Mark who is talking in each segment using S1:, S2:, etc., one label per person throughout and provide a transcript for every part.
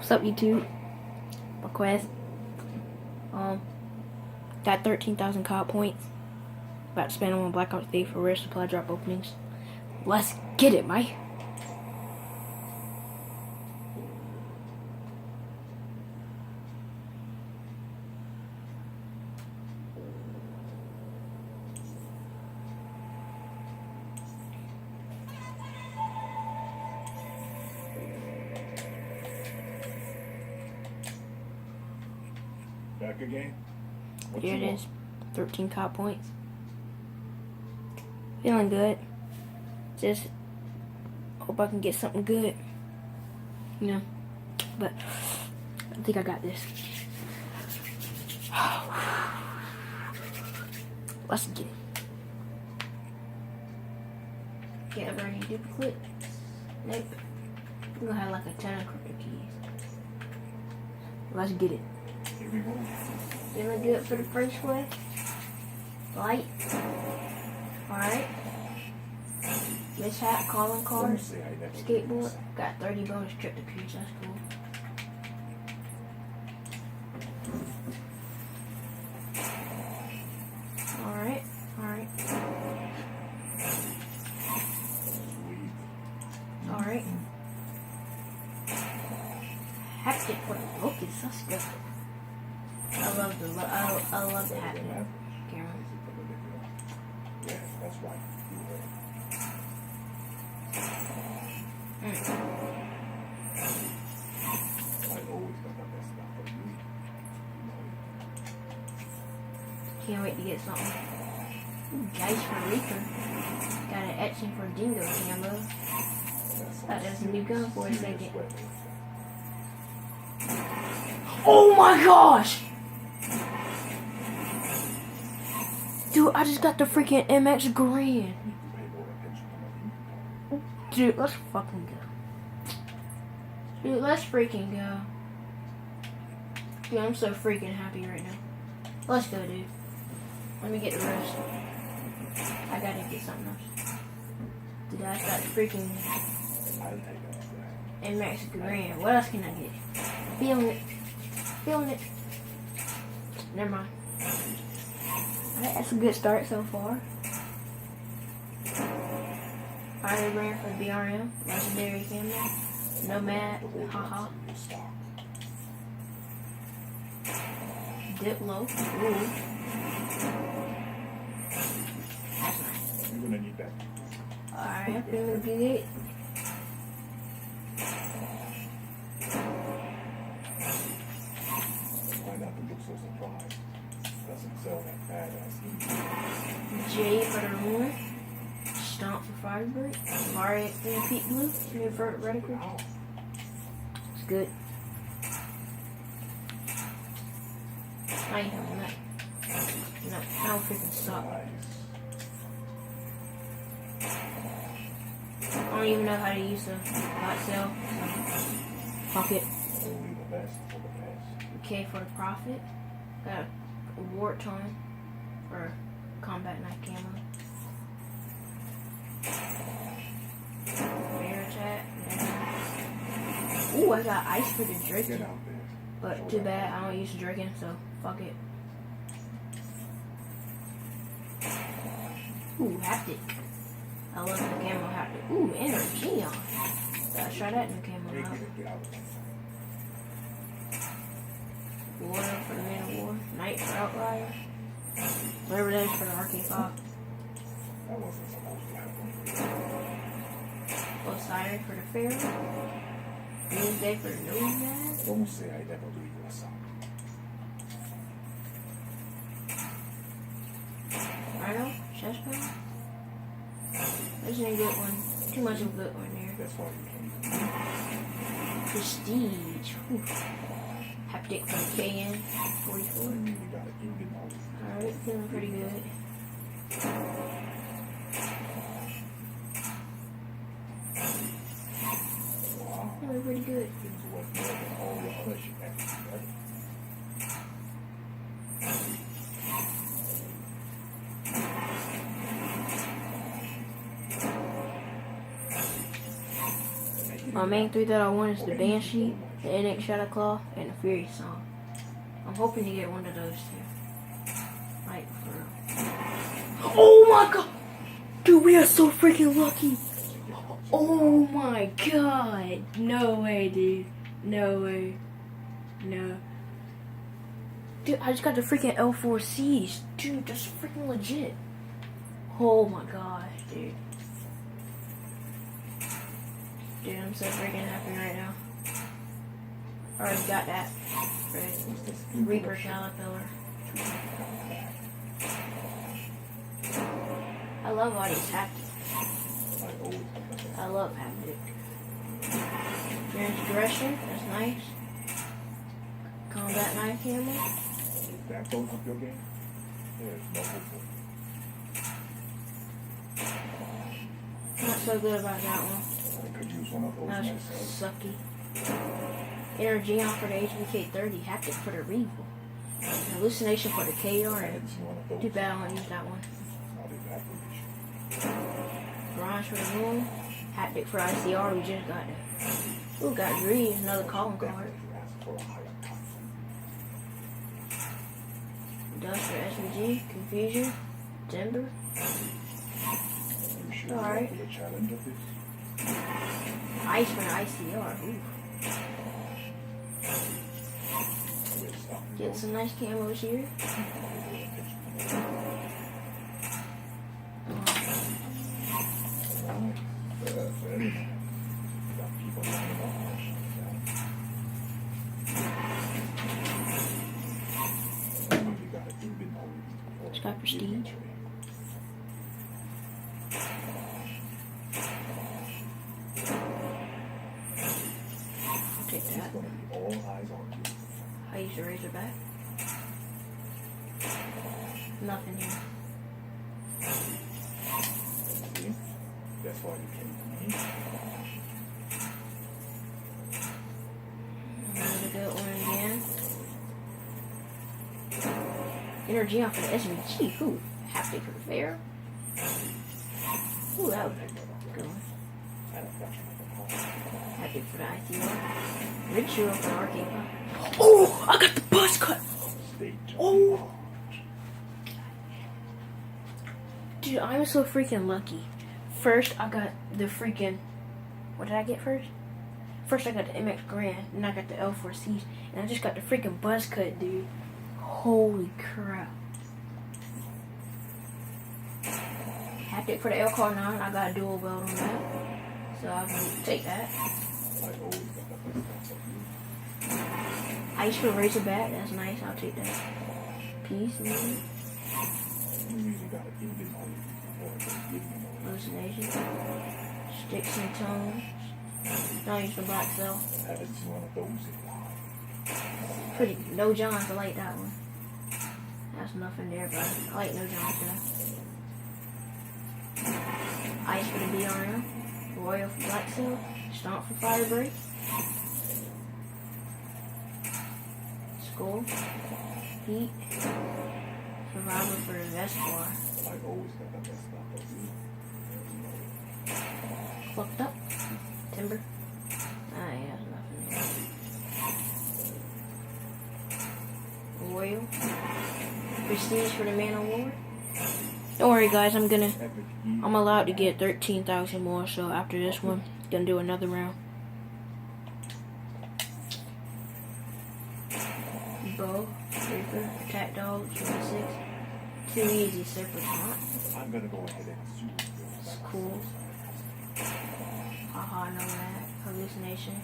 S1: What's up, YouTube? Request. Got 13,000 COD points. About to spend them on Black Ops 3 for rare supply drop openings. Let's get it, Mike.
S2: Back again?
S1: Here it is. 13 COD points. Feeling good. Just hope I can get something good. You know. But I think I got this. Let's get it. Get ever any duplicate? Nope. I'm gonna have like a ton of crypto keys. Let's get it. Feeling good for the first way. Light. Alright. Mishap, calling card. Skateboard. Got 30 bonus trip to Peach. That's cool. Alright. Alright. Alright. Haptic for the Luckiest. That's good. I love the haptic camera.
S2: Yes, that's right. I always got the best stuff for you.
S1: Can't wait to get something. Ooh, Dice for Reaper. Got an etching for Dingo camo. Thought that was a new gun for a second. Oh my gosh! Dude, I just got the freaking MX garand. Dude, let's fucking go. Dude, let's freaking go. Dude, I'm so freaking happy right now. Let's go, dude. Let me get the rest. I gotta get something else. Dude, I got the freaking MX garand. What else can I get? Feeling it. Feeling it. Never mind. Alright, that's a good start so far. Fire brand for the BRM. Legendary camera. Nomad. Haha. Diplo. Ooh. That's nice.
S2: You're gonna need that.
S1: Alright, feeling good.
S2: Why not look so surprised? Doesn't sell that badass.
S1: J for the ruler. Stomp for Firebird. Mario in Peak Blue. New vert reticle. It's good. I ain't having that. No, I don't freaking suck. I don't even know how to use the hot cell. So fuck it.
S2: Only the best for the best.
S1: Okay for the Prophet. Got a War Time for Combat Night Camo. Bear attack. Ooh, I got ice for the
S2: Get
S1: drinking.
S2: out there.
S1: But too bad I don't use drinking, so fuck it. Ooh, haptic. I love the camo haptic. Ooh, energy on. Gotta try that in the camo out.
S2: Get out of there.
S1: Water for the Man of War. Night for Outlier. Whatever that is for the Arcade 5.
S2: That wasn't supposed to happen.
S1: Osiris for the Pharaoh. Doomsday for the Nomad.
S2: Don't say I never leave you aside.
S1: Rhino. Chestnut. There's a good one. Too much of a good one there.
S2: That's why you can't.
S1: Prestige. Whew. Haptic for the KN 44.
S2: You got it. You can get all
S1: Alright, feeling pretty good.
S2: Wow.
S1: Feeling pretty good.
S2: Things worth more than all your other shit, right?
S1: My main three that I want is the Banshee, the NX Shadow Claw, and the Fury Song. I'm hoping to get one of those too. Like, for real. Oh my god! Dude, we are so freaking lucky! Oh my god! No way, dude. No way. No. Dude, I just got the freaking L4Cs. Dude, that's freaking legit. Oh my gosh, dude. Dude, I'm so freaking happy right now. Already got that. Right. Reaper Caterpillar. I love all these haptics. I love haptic. Transgression, that's nice. Combat knife hammer.
S2: That goes up your game? There's no hope.
S1: Not so good about that one.
S2: I could use one of those
S1: That's
S2: myself.
S1: sucky. Energy on for the HBK30, haptic for the Regal. Hallucination for the KR. Too bad I don't use that one. Garage for the Moon. Haptic for ICR, we just got it. Ooh, got Grease, another calling card. Dust for SVG, Confusion, Timber. Alright. Ice for the ICR. Ooh. Get some nice camos here. It's got prestige. I'll take that. I use the Razorback. Nothing here.
S2: That's why you came to me.
S1: Another good one again. Energy on for the SVG. Ooh, haptic for the fair. Ooh, that was a good one. Haptic for the ICR. Ritual for the arcade. Oh, I got the buzz cut. Oh. Dude, I'm so freaking lucky. First, I got the freaking... What did I get first? First, I got the MX Grand, and I got the L4Cs, and I just got the freaking buzz cut, dude. Holy crap. Haptic for the L-Car 9, I got a dual belt on that. So I can take that. Ice for Razorback, that's nice, I'll take that. Peace, man. Hallucination. Sticks and tones. Don't use the black cell. Pretty, no Johns, I like that one. That's nothing there, but I like no Johns though. Ice for the BRM. Royal for black cell. Stomp for fire break. Skull. Heat. Survivor for the Vespa. Fucked up. Timber. Ah, yeah, nothing there. Royal. Prestige for the Man of War. Don't worry, guys. I'm allowed to get 13,000 more. So after this one, gonna do another round. Bow. Reaper. Attack Dog. 26. Too easy, separate not.
S2: I'm gonna go ahead and assume
S1: It's cool. Haha, no lag. Hallucination.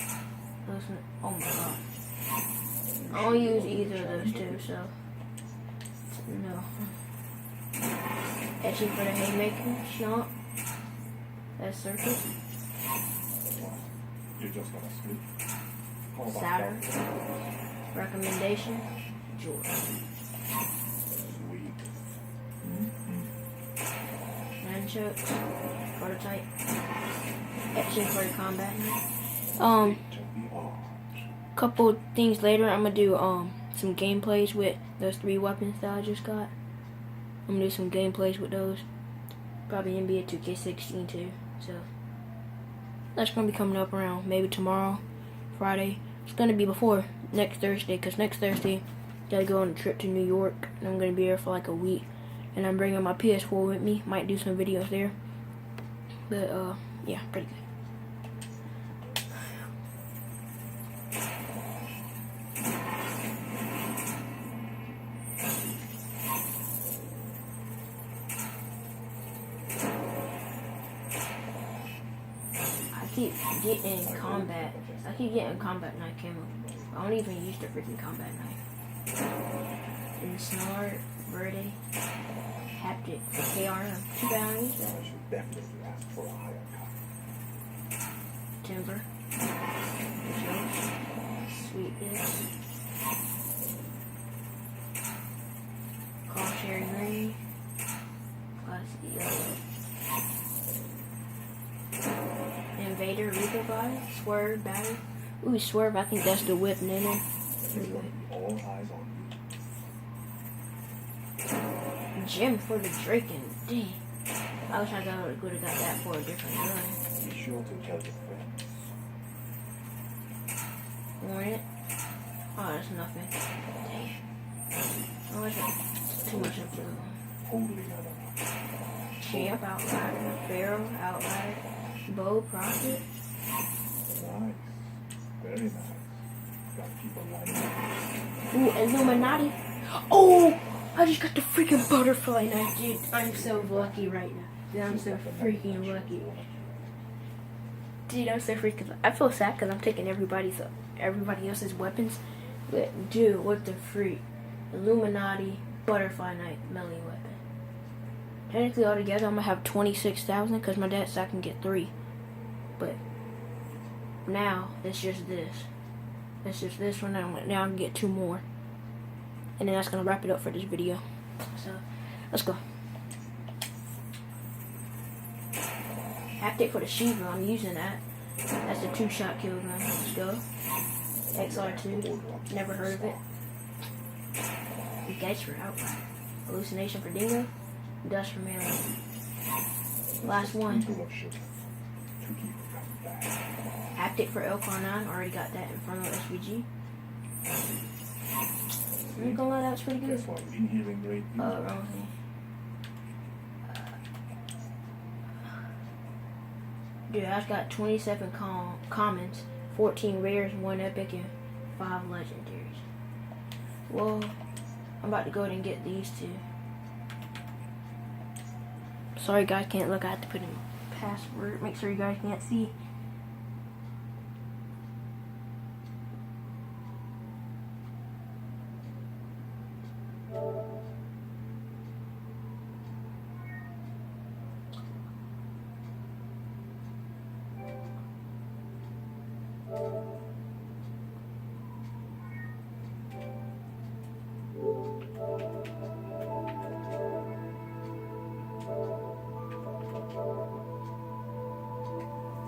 S1: Oh my god. I don't use either of those two, so. No. Etching for the Haymaker. Stomp. That's Circuit.
S2: you're just gonna sleep.
S1: Saturn. Recommendation. Joy.
S2: Sweet.
S1: Nunchucks. Prototype. Etching for the combat. Couple things later, I'm gonna do some gameplays with those 3 weapons that I just got. I'm gonna do some gameplays with those. Probably NBA 2K16 too. So that's gonna be coming up around maybe tomorrow, Friday. It's gonna be before next Thursday, because next Thursday gotta go on a trip to New York, and I'm gonna be there for like a week. And I'm bringing my PS4 with me. Might do some videos there. But yeah, pretty good. I keep getting combat knife camo. I don't even use the freaking combat knife. And Snort, Verde, Haptic, KRM. Too bad I don't use that.
S2: I should definitely ask for a higher cut.
S1: Timber. Sweetness. Cautionary green. Classic yellow. Invader, Reaper Body, Swerve, Battle. Ooh, Swerve, I think that's the whip, Nene.
S2: It's gonna be all eyes on you.
S1: Gem for the Draken. Dang. I wish I would have got that for a different gun.
S2: Be sure to tell your friends.
S1: Want it? Oh, that's nothing. Dang. Oh, that's too much of blue.
S2: Totally not enough.
S1: Champ, Outrider, Pharaoh, Outrider, Bow, Prophet.
S2: Nice. Very nice. Got people lining up.
S1: Ooh, Illuminati. Oh! I just got the freaking butterfly knife, dude. I'm so lucky right now. Dude, I'm so freaking lucky. Dude, I'm so freaking. I feel sad because I'm taking everybody else's weapons. But dude, what the freak? Illuminati, butterfly knife, melee weapon. Technically, altogether, I'm gonna have 26,000 because my dad said I can get 3. But now it's just this. It's just this one. Now I can get 2 more. And then that's gonna wrap it up for this video. So let's go. Haptic for the Shiva, I'm using that. That's a 2-shot kill gun. Let's go. XR2, never heard of it. Gates for Outrider. Hallucination for Dingo. Dust for Melee. Last one. Haptic for Elcar9, already got that Infernal SVG. I'm not gonna lie, that was pretty good. Wrong thing. Dude, I've got 27 commons, 14 rares, 1 epic, and 5 legendaries. Well, I'm about to go ahead and get these 2. Sorry guys, can't look. I have to put in password. Make sure you guys can't see.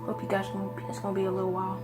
S1: Hope you guys can. It's gonna be a little while.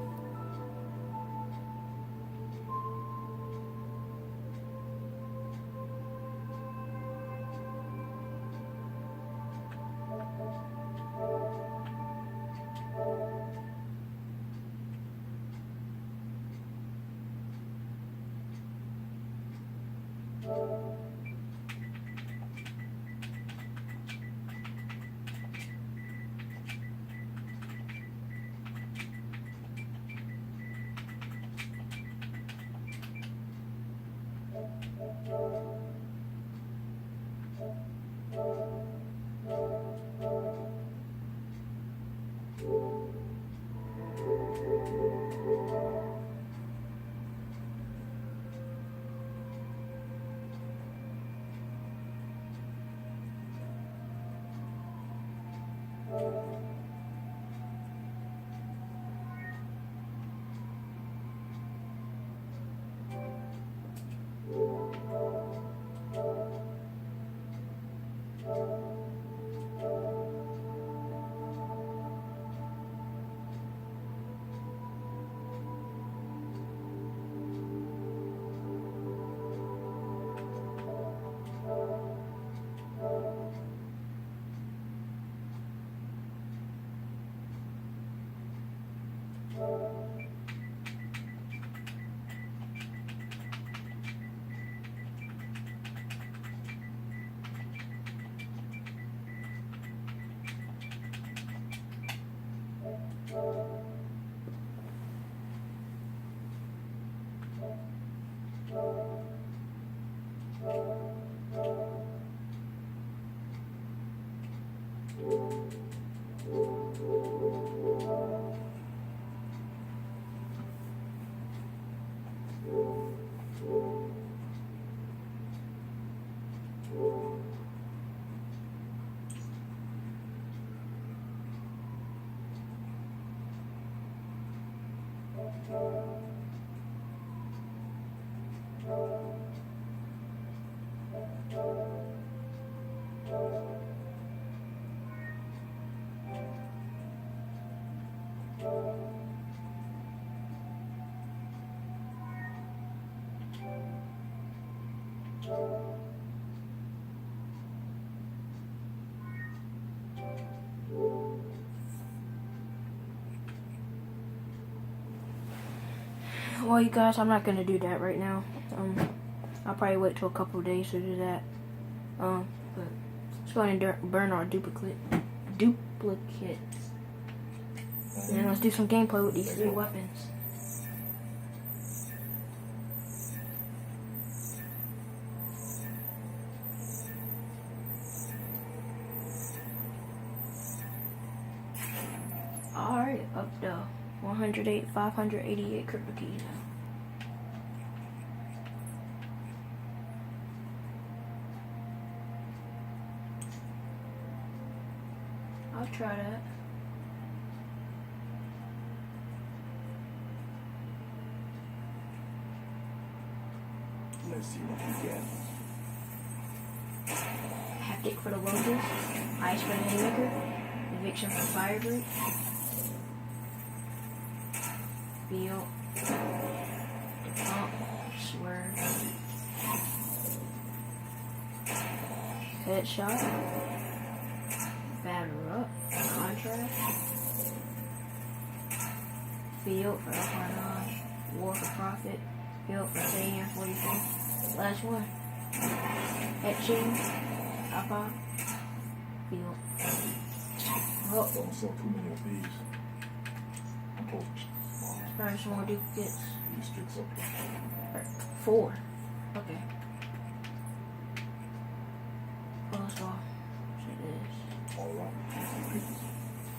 S1: Well, you guys, I'm not gonna do that right now. I'll probably wait till a couple of days to do that. But let's go ahead and burn our duplicates. And then let's do some gameplay with these 3 weapons. Alright, up to 588 crypto keys now. I'll try that.
S2: Let's see what we get.
S1: Haptic for the Luckiest, Ice for the Haymaker, Eviction for Fire Break, Feel, Pump, Swerve, Headshot, Batter Up, Contrast, Field for Alpine, War for Profit, Field for Stadium 44. Last one. Etching, Alpine, Field. Oh,
S2: Don't sell too many of these. I'm told
S1: burn some more duplicates.
S2: these sticks up here.
S1: 4. Okay. Well, let's go. Shit this.
S2: Alright,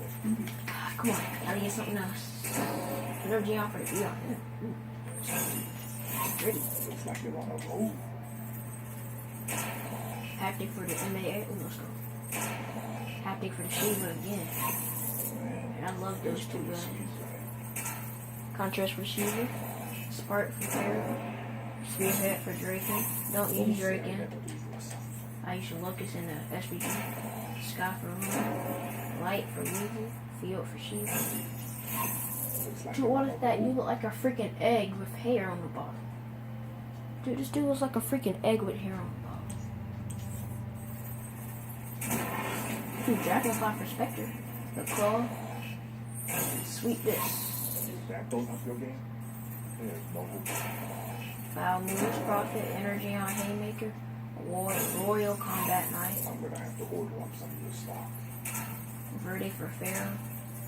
S2: let's do this.
S1: Come on, gotta get something else. Energy on for the VR. Pretty.
S2: Looks like you're on a roll.
S1: Haptic for the MAA. Ooh, let's go. Haptic for the Shiva again.
S2: Man,
S1: And I love those 2 guys.
S2: sweet,
S1: Contrast for Shiva. Spark for Pharaoh. Spearhead for Draken. Don't use Draken. I use Luckiest in the SBG. Sky for Moon. Light for Weevil. Field for Shiva. Dude, what is that? You look like a freaking egg with hair on the bottom. Dude, this dude looks like a freaking egg with hair on the bottom. Dude, Dragonfly for Spectre. The Claw. Sweet this.
S2: That goes up your game? There's no hope.
S1: Foul Moves, Prophet, Energy on Haymaker, Royal Combat Knife,
S2: I'm gonna have to order up some of your stock.
S1: Verde for Pharaoh,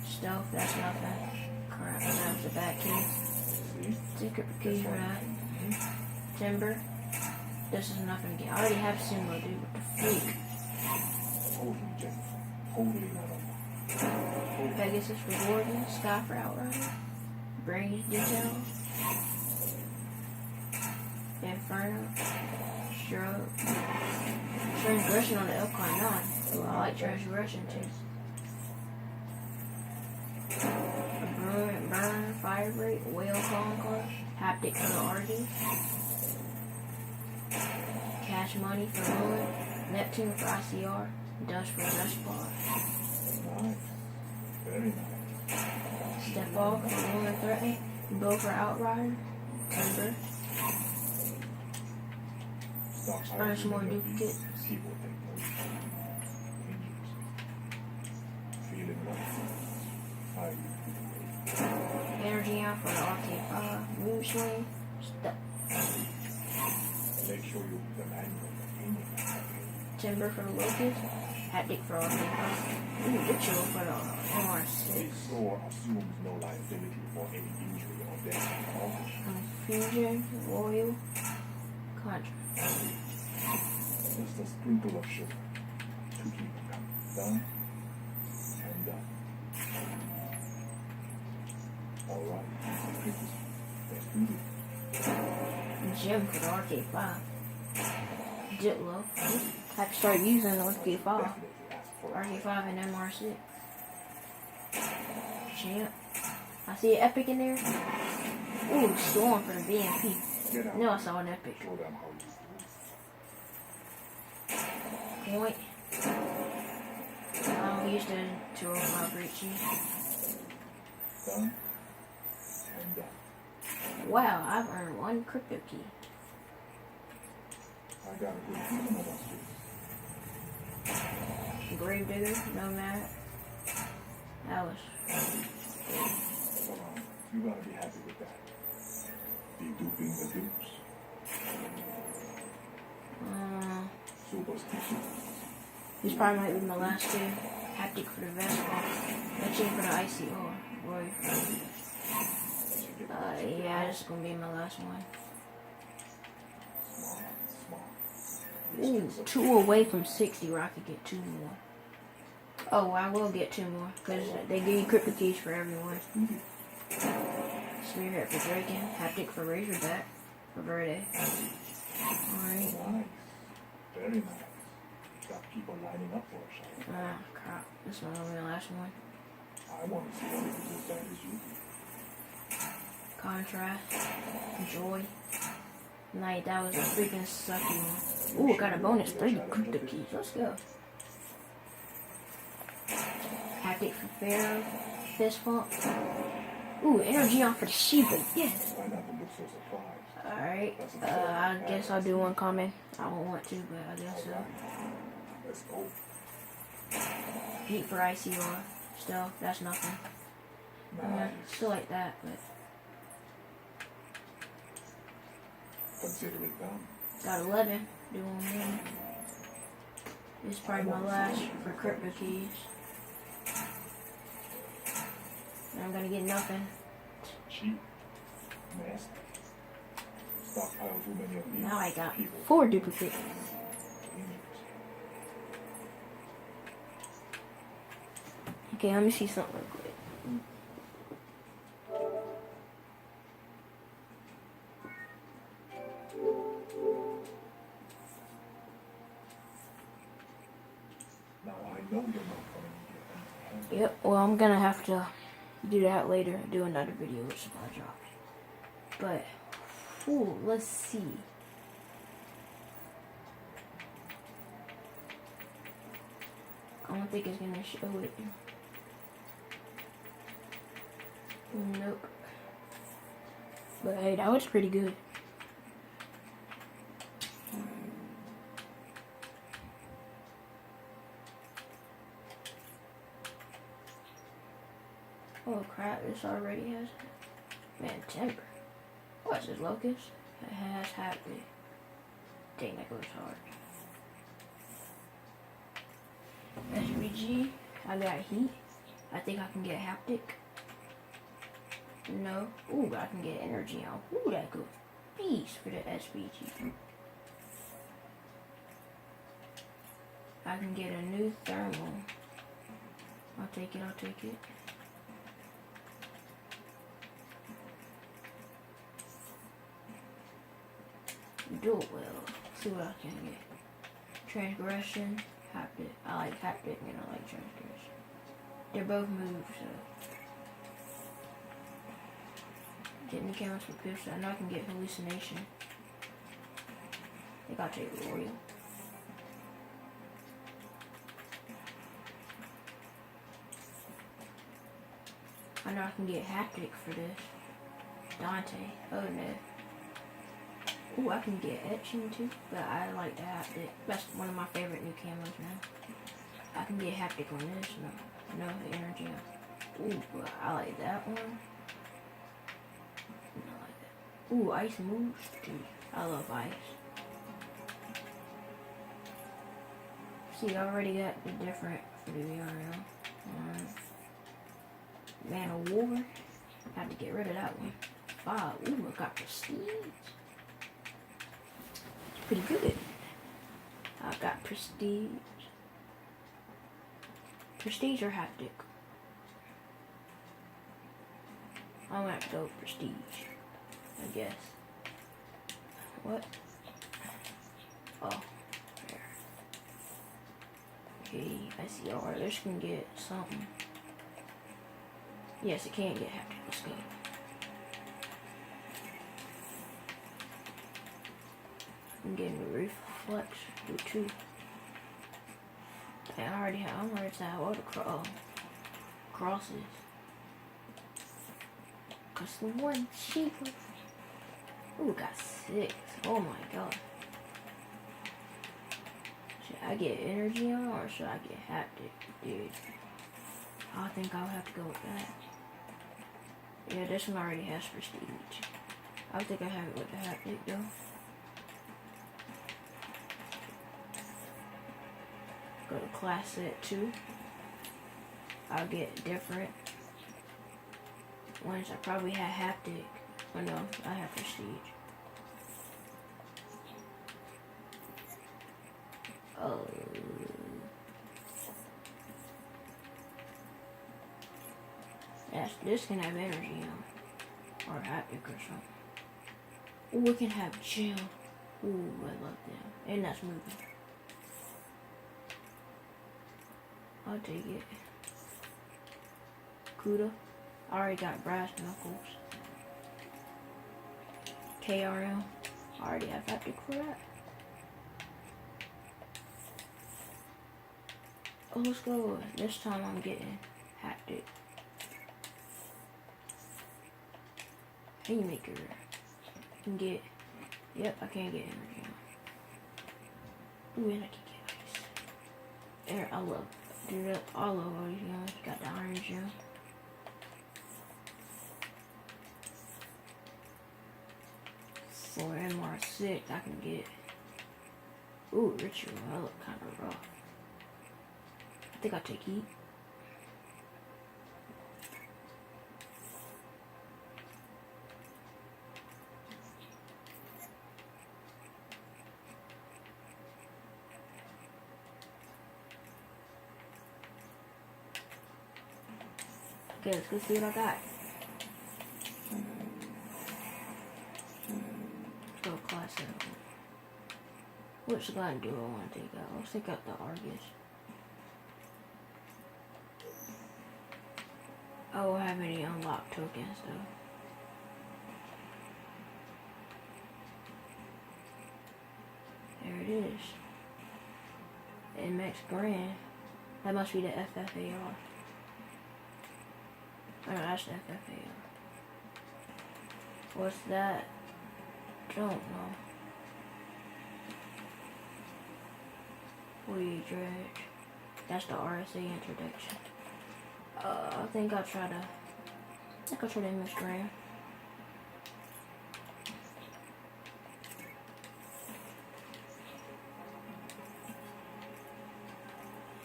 S1: Stealth, that's nothing. Crap, that was a bad key.
S2: See?
S1: Secret key for that. Timber, this is nothing again. I already have Sumo, dude, what the freak.
S2: Totally different. Totally not on.
S1: Pegasus for Gordon, Sky for Outrider, Brains Detail, Inferno, Shrug, Transgression on the Elcon 9. Ooh, I like Transgression too. Burn, Fire Break, Whale Calling Card, Haptic for the RD, Cash Money for Ruin, Neptune for ICR, Dust for Dustball,
S2: Nice. Very nice.
S1: Step Off for Ruin Threatening, Bow for Outrider, Timber, burn some more duplicates.
S2: Keyboard technology. Feeling nice.
S1: Energy out for the RK5, Mood Swing, Step,
S2: Make sure you the manual opinion.
S1: Timber for the Luckiest, Haptic for RK5, Ritual for the MR6,
S2: So assumes no liability for any injury or death.
S1: Confusion, Royal, Contra.
S2: Just a sprinkle of sugar to keep it coming. Done and done. Alright, let's do this.
S1: Gem for the RK5, Jitlo. I have to start using the RK5.
S2: Definitely ask for it.
S1: RK5 and MR6. Champ. I see an epic in there. Ooh, Storm for the BMP.
S2: Get out.
S1: No, I saw an epic.
S2: Show them how you do.
S1: Point. We used to 205 reach you.
S2: Done. And done.
S1: Wow, I've earned 1 crypto key.
S2: I got a good feeling about this.
S1: Gravedigger, nomad. That was.
S2: Come on. You gotta be happy with that. Deduping the dupes. Superstition.
S1: These probably might be my last 2. Haptic for the Vespa. Matching for the ICR. Roy. Yeah, this is gonna be my last one. Ooh, 2 away from 60 where I could get 2 more. Oh, I will get 2 more because they give you crypto keys for everyone. Spearhead for Draken, Haptic for Razorback, for Verde. Alright.
S2: Nice. Very nice. Got people lining up for a shot.
S1: Ah, crap. This one's gonna be the last one.
S2: I want to see how it's as bad as you.
S1: Contrast. Joy. Night, that was a freaking sucky one. Ooh, got a bonus 30 crypto keys. Let's go. Haptic for Pharaoh. Fist pump. Ooh, energy on for the Shiva. Yes.
S2: Why not look so surprised?
S1: Alright. I guess I'll do one comment. I don't want to, but I guess so.
S2: Let's go.
S1: Heat for ICR. Still, that's nothing. Still like that, but.
S2: Consider it done.
S1: Got 11. Doing one. This is probably my last for crypto keys. And I'm gonna get nothing.
S2: Cheap. Nasty. Stockpile too many of these.
S1: Now I got
S2: people.
S1: 4 duplicates. Okay, let me see something real quick.
S2: Now I know you're not coming here.
S1: Yep, well, I'm gonna have to do that later. Do another video with supply drops. But, ooh, let's see. I don't think it's gonna show it. Nope. But hey, that was pretty good. Oh crap, this already has, man, timber. What's this, Luckiest? It has haptic. Dang, that goes hard. SVG, I got heat. I think I can get haptic. No. Ooh, I can get energy on. Ooh, that good. Beast for the SVG. I can get a new thermal. I'll take it, I'll take it. Do it well. See what I can get. Transgression, haptic. I like haptic and I like transgression. They're both moves, so. Get new cameras for Pierce. I know I can get hallucination. I think I'll take Royal. I know I can get haptic for this. Dante. Oh no. Ooh, I can get etching too, but I like the haptic. That's one of my favorite new camos now. I can get haptic on this. No energy. Ooh, I like that one. I like that. Ooh, ice moves. Dude, I love ice. See, I already got the different for the VRL. Man of War. Have to get rid of that one. 5. Ooh, I got prestige. Pretty good. I got prestige. Prestige or haptic? I'm gonna have to go with prestige, I guess. What? Oh, there. Okay, ICR. This can get something. Yes, it can get haptic. Let's go. I'm getting the reflex do too. I already have. I'm already at all the crosses. Cause the one cheaper. Ooh, got 6. Oh my god. Should I get energy on or should I get haptic? Dude, I think I'll have to go with that. Yeah, this one already has prestige. I think I have it with the haptic though. Go to class set 2. I'll get different ones. I probably have haptic. Oh no, I have prestige. Oh. Yes, this can have energy on. Or haptic or something. Ooh, we can have chill. Ooh, I love them. And that's moving. I'll take it. Kuda. I already got brass knuckles. KRM. I already have haptic for that. Oh, let's go. This time I'm getting haptic. Haymaker. Can get. Yep, I can't get energy on. Ooh, and I can get ice. There, I love. Dude, I love all these guns. Got the iron gem. For MR6, I can get. Ooh, ritual. That look kind of rough. I think I'll take heat. Okay, let's go see what I got. Let's go class 7. Which gun do I want to take out? Let's take out the Argus. I don't have any unlocked tokens though. There it is. MX Grand. That must be the FFAR. Oh no, that's the FFAR. What's that? Don't know. We dredge. That's the RSA introduction. I think I'll try the MX Grand.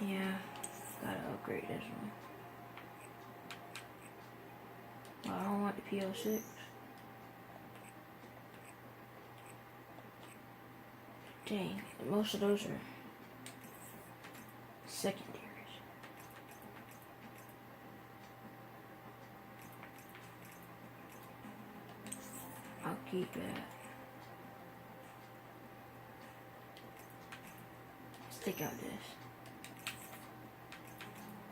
S1: Yeah, gotta upgrade this one. Well, I don't want the PO6. Dang, most of those are secondaries. I'll keep that. Let's take out this.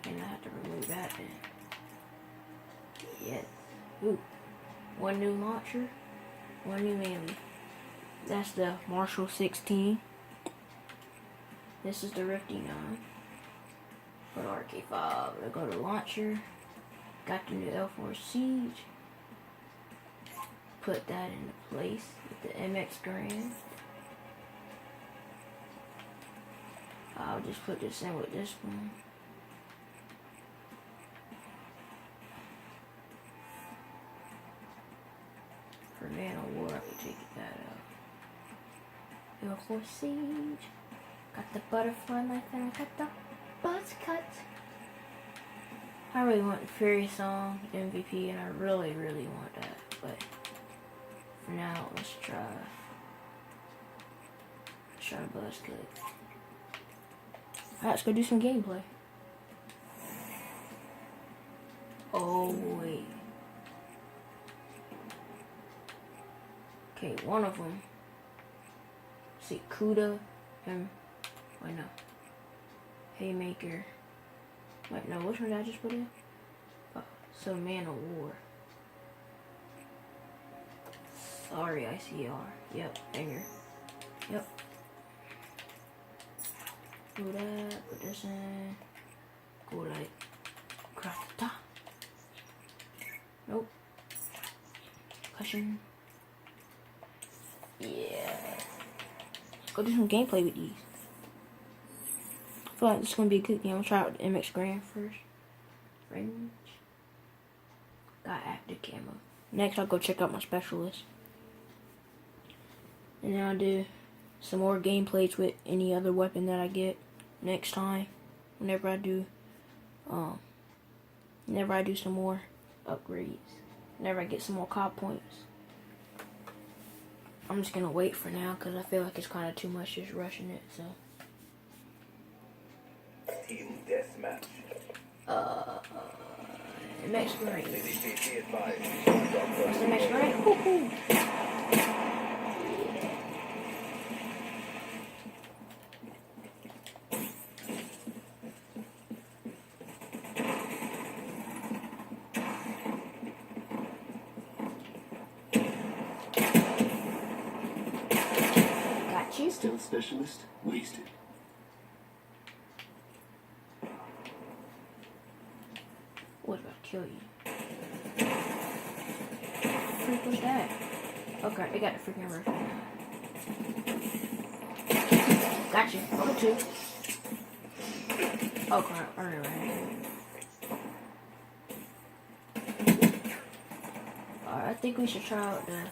S1: And I have to remove that then. Yes. Ooh. One new launcher. One new melee. That's the Marshall 16. This is the Rifty 9. Go to RK5. We'll go to launcher. Got the new L4 Siege. Put that into place with the MX Grand. I'll just put this in with this one. For Man of War, I can take that out. L4 Siege. Got the butterfly knife and I got the buzz cut. I really want the Fairy Song MVP and I really, really want that. But for now, let's try buzz cut. Alright, let's go do some gameplay. Oh, wait. Okay, one of them. See, Kuda and... Wait, no. Haymaker. Wait, no, which one did I just put in? Oh, so Man of War. Sorry, ICR. Yep, banger. Yep. Do that, put this in. Go like craft the top. Nope. Cushion. Yeah. Go do some gameplay with these. I feel like this is gonna be a good game. I'm gonna try out the MX Grand first. Range. Got active camo. Next, I'll go check out my specialist. And then I'll do some more gameplays with any other weapon that I get next time. Whenever I do some more upgrades. Whenever I get some more cop points. I'm just gonna wait for now because I feel like it's kind of too much just rushing it. So.
S2: Team deathmatch.
S1: MX Grand.
S2: Be advised.
S1: What's the MX Grand? Woohoo! Got you.
S3: Stealth specialist wasted.
S1: What's about to kill you? Freak was that? Okay, I got the freaking roof. Got you. Level 2. Oh crap, alright. Alright, I think we should try out the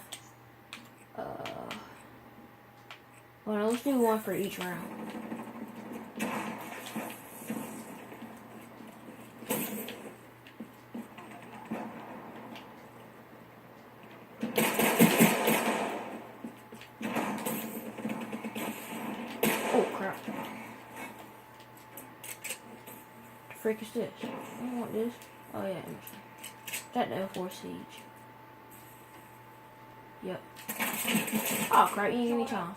S1: well, no, let's do one for each round. Oh crap. The frick is this? I don't want this. Oh yeah, that the L4 Siege. Yep. Oh crap, you didn't give me time.